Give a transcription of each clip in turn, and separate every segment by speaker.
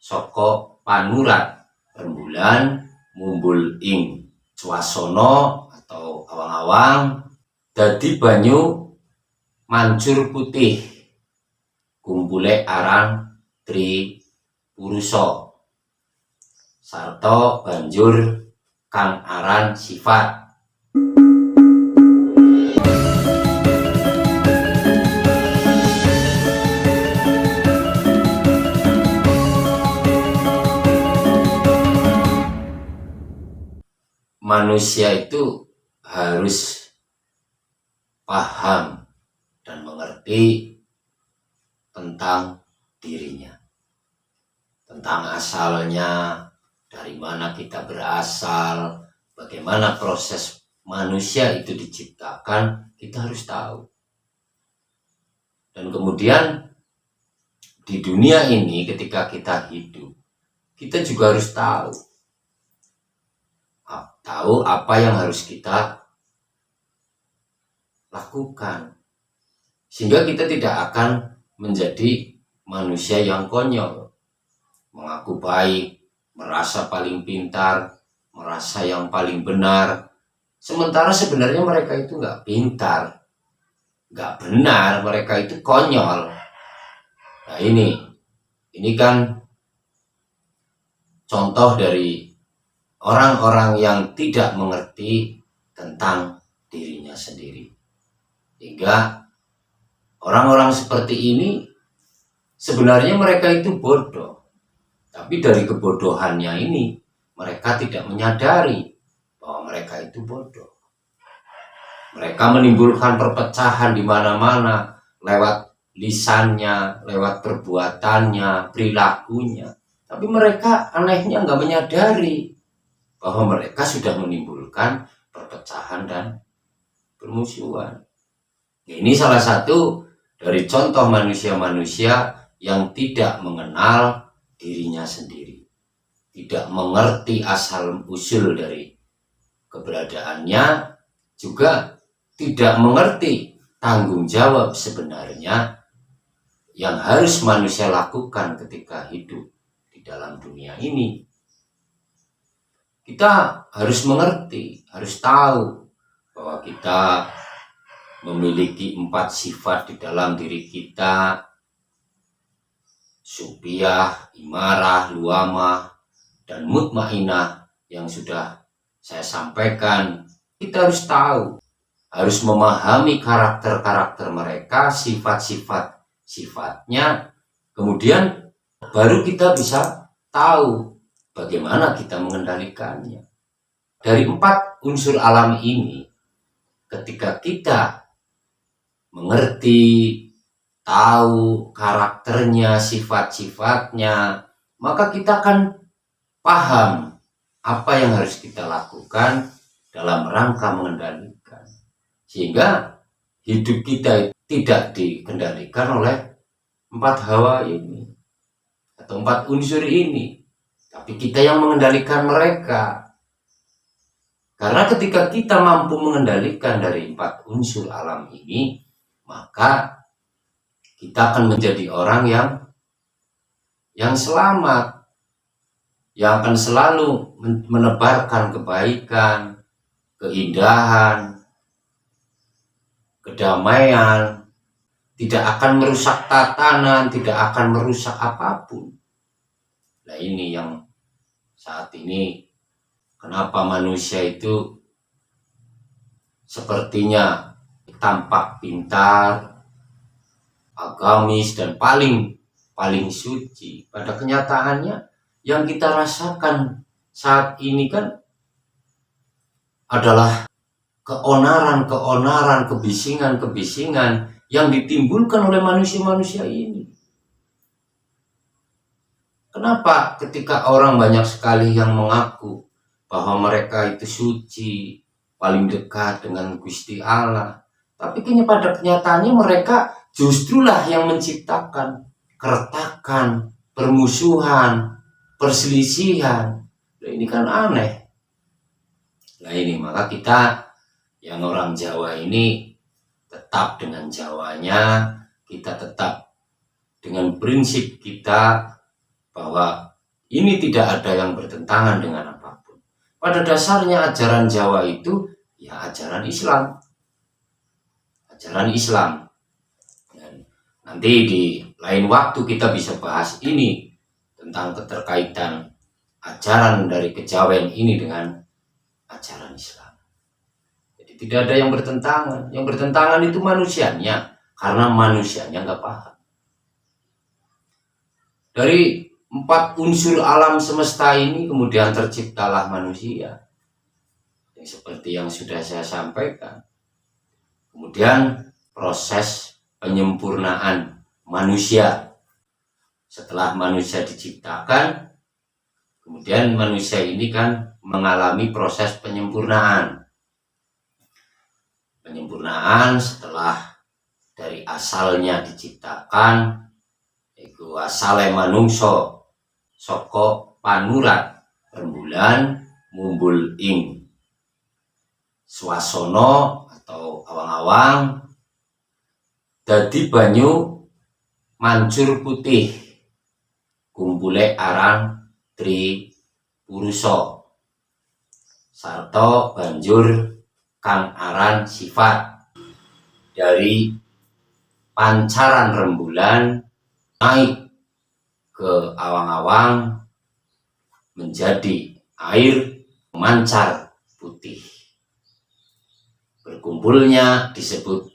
Speaker 1: saka panurat rembulan mumbul ing swasana atau awang-awang dadi banyu mancur putih kumpule aran Tripurusa sarta banjur kang aran sifat. Manusia itu harus paham dan mengerti tentang dirinya, tentang asalnya, dari mana kita berasal, bagaimana proses manusia itu diciptakan, kita harus tahu. Dan kemudian di dunia ini ketika kita hidup, kita juga harus tahu apa yang harus kita lakukan, sehingga kita tidak akan menjadi manusia yang konyol, mengaku baik, merasa paling pintar, merasa yang paling benar, sementara sebenarnya mereka itu nggak pintar, nggak benar, mereka itu konyol. Nah ini kan contoh dari orang-orang yang tidak mengerti tentang dirinya sendiri. Hingga orang-orang seperti ini sebenarnya mereka itu bodoh. Tapi dari kebodohannya ini mereka tidak menyadari bahwa mereka itu bodoh. Mereka menimbulkan perpecahan di mana-mana lewat lisannya, lewat perbuatannya, perilakunya. Tapi mereka anehnya nggak menyadari bahwa mereka sudah menimbulkan perpecahan dan permusuhan. Ini salah satu dari contoh manusia-manusia yang tidak mengenal dirinya sendiri, tidak mengerti asal-usul dari keberadaannya, juga tidak mengerti tanggung jawab sebenarnya yang harus manusia lakukan ketika hidup di dalam dunia ini. Kita harus mengerti, harus tahu bahwa kita memiliki 4 sifat di dalam diri kita: Syu'biyah, Imarah, Luamah, dan Mutmainah yang sudah saya sampaikan. Kita harus tahu, harus memahami karakter-karakter mereka, sifat-sifatnya, kemudian baru kita bisa tahu bagaimana kita mengendalikannya. Dari 4 unsur alam ini, ketika kita mengerti, tahu karakternya, sifat-sifatnya, maka kita akan paham apa yang harus kita lakukan dalam rangka mengendalikan. Sehingga hidup kita tidak dikendalikan oleh 4 hawa ini atau 4 unsur ini, tapi kita yang mengendalikan mereka. Karena ketika kita mampu mengendalikan dari 4 unsur alam ini, maka kita akan menjadi orang yang selamat, yang akan selalu menebarkan kebaikan, keindahan, kedamaian, tidak akan merusak tatanan, tidak akan merusak apapun. Nah ini yang saat ini kenapa manusia itu sepertinya tampak pintar, agamis, dan paling suci. Pada kenyataannya yang kita rasakan saat ini kan adalah keonaran, kebisingan yang ditimbulkan oleh manusia-manusia ini. Kenapa ketika orang banyak sekali yang mengaku bahwa mereka itu suci, paling dekat dengan Gusti Allah, tapi pada kenyataannya mereka justrulah yang menciptakan keretakan, permusuhan, perselisihan. Nah, ini kan aneh. Nah ini maka kita yang orang Jawa ini tetap dengan Jawanya, kita tetap dengan prinsip kita bahwa Ini tidak ada yang bertentangan dengan apapun. Pada dasarnya ajaran Jawa itu ya ajaran Islam. Ajaran Islam. Dan nanti di lain waktu kita bisa bahas ini tentang keterkaitan ajaran dari kejawen ini dengan ajaran Islam. Jadi tidak ada yang bertentangan. Yang bertentangan itu manusianya, karena manusianya nggak paham. Dari 4 unsur alam semesta ini kemudian terciptalah manusia. Yang seperti yang sudah saya sampaikan. Kemudian proses penyempurnaan manusia. Setelah manusia diciptakan, kemudian manusia ini kan mengalami proses penyempurnaan. Penyempurnaan setelah dari asalnya diciptakan, iku asale manungso saka panurat rembulan mumbul ing swasana atau awang-awang dadi banyu mancur putih kumpule aran Tri Purusa sarta banjur kang aran sifat dari pancaran rembulan naik ke awang-awang menjadi air memancar putih. Berkumpulnya disebut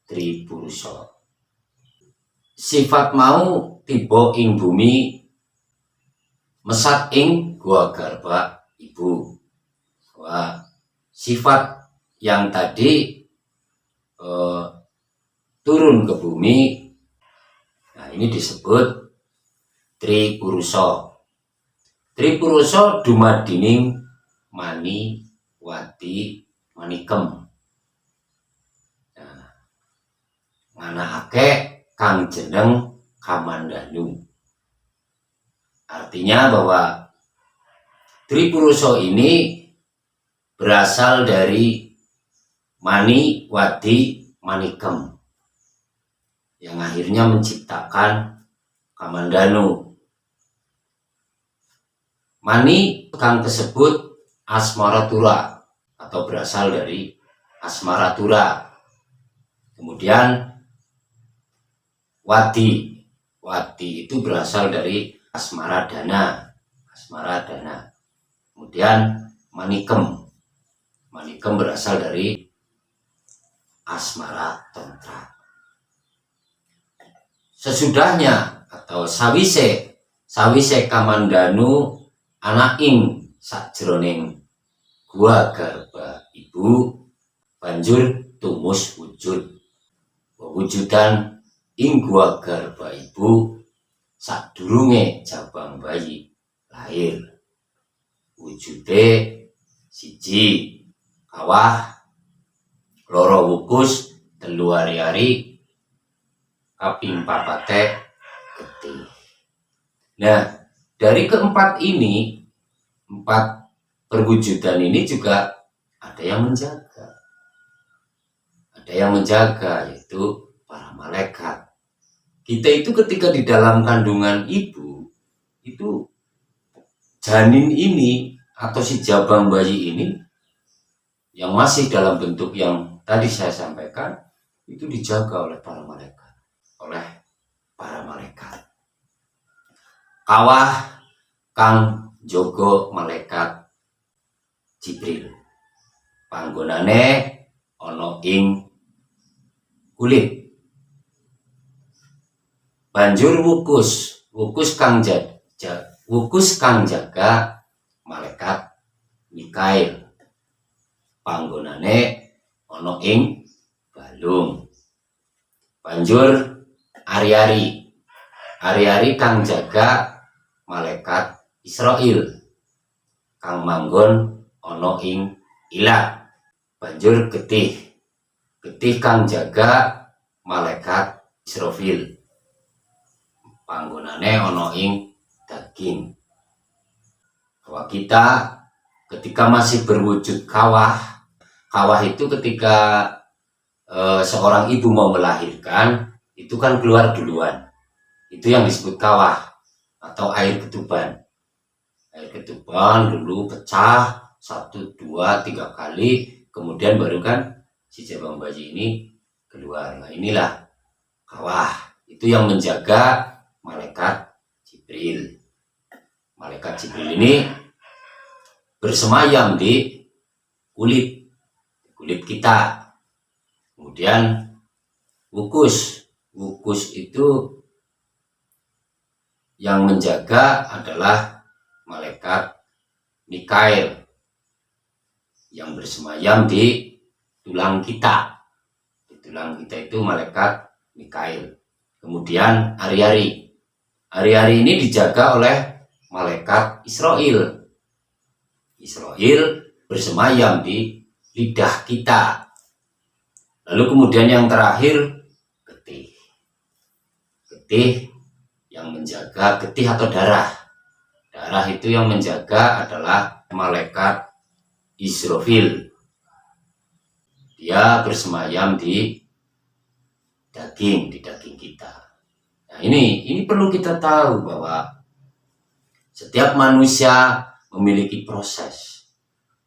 Speaker 1: Tri Purusa. Sifat mau tiba ing bumi mesat ing gua garba ibu. Wah, sifat yang tadi turun ke bumi, nah ini disebut Tri Purusa. Tri Purusa dumadining mani wati manikem. Nah, nganakake kang jeneng Kamandanu. Artinya bahwa Tri Purusa ini berasal dari mani wati manikem yang akhirnya menciptakan Kamandanu. Mani kang tersebut Asmaratura atau berasal dari Asmaratura. Kemudian Wati. Wati itu berasal dari Asmaradana. Asmaradana. Kemudian Manikem. Manikem berasal dari Asmara Tantra. Sesudahnya atau sawise Kamandanu anak ing sajroning gua garba ibu banjur tumus wujud. Wujudan ing gua garba ibu sadurunge jabang bayi lahir. Wujude siji kawah, loro wukus, telu ari-ari, kaping papate getih. Nah, dari keempat ini, 4 perwujudan ini juga ada yang menjaga. Ada yang menjaga, yaitu para malaikat. Kita itu ketika di dalam kandungan ibu, itu janin ini atau si jabang bayi ini yang masih dalam bentuk yang tadi saya sampaikan, itu dijaga oleh para malaikat. Kawah kang jogo malaikat Jibril. Panggonane ana ing kulit. Banjur wukus kang jaga malaikat Mikail. Panggonane ana ing balung. Banjur ari-ari kang jaga malaikat Israil kang manggon ana ing ilat. Banjur getih kang jaga malaikat Israfil panggonane ana ing daging. Bahwa kita ketika masih berwujud kawah itu ketika seorang ibu mau melahirkan itu kan keluar duluan. Itu yang disebut kawah atau air ketuban. Air ketuban dulu pecah 1, 2, 3 kali, kemudian baru kan si jabang bayi ini keluar. Nah inilah kawah, itu yang menjaga malaikat Jibril. Malaikat Jibril ini bersemayam di kulit kita. Kemudian wukus itu yang menjaga adalah malaikat Mikail yang bersemayam di tulang kita. Di tulang kita itu malaikat Mikail. Kemudian hari-hari ini dijaga oleh malaikat Israel bersemayam di lidah kita. Lalu kemudian yang terakhir getih yang menjaga, getih atau darah itu yang menjaga adalah malaikat Israfil. Dia bersemayam di daging kita. Nah ini perlu kita tahu bahwa setiap manusia memiliki proses.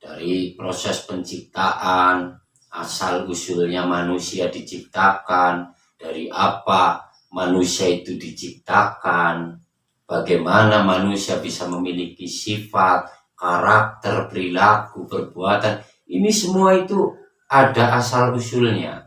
Speaker 1: Dari proses penciptaan, asal usulnya manusia diciptakan, dari apa manusia itu diciptakan, bagaimana manusia bisa memiliki sifat, karakter, perilaku, perbuatan. Ini semua itu ada asal usulnya.